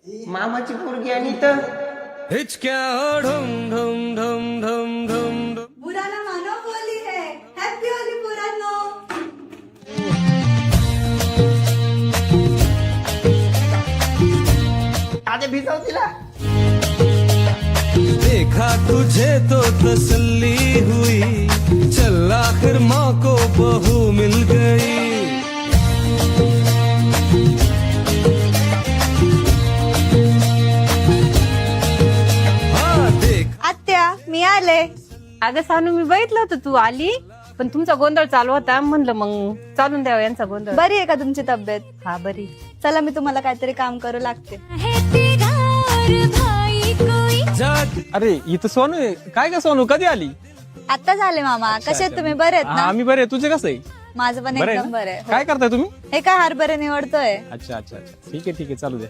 मामाची पोरगी आणि तर हिचक्या ढुम ढुम ढुम ढुम ढुम ढुम. बुरा ना मानो होली है, हैप्पी होली पुरानो. आधी भिजव तिला. देखा तुझे तो तसल्ली हुई, चल आखिर माँ को बहू मिल गई. हाँ देख आत्या मी आले. अगं सानू मी बघितलं होतं तू आली, पण तुमचा गोंधळ चालू होता, म्हणलं मग चालून द्यावं यांचा गोंधळ. बरी आहे का तुमची तब्येत? हा बरी. चला मी तुम्हाला काहीतरी काम करू लागते. जात अरे इथं सोनू आहे. काय का सोनू कधी आली? आता झाले मामा. कसे आहेत तुम्ही? बरे आहेत हा, ना? आम्ही बरे. तुझे कसं आहे? माझं पण बरं आहे एकदम ना? बरं आहे. काय करताय तुम्ही? हे काय हरभरे निवडतोय. अच्छा अच्छा अच्छा ठीक आहे चालू द्या.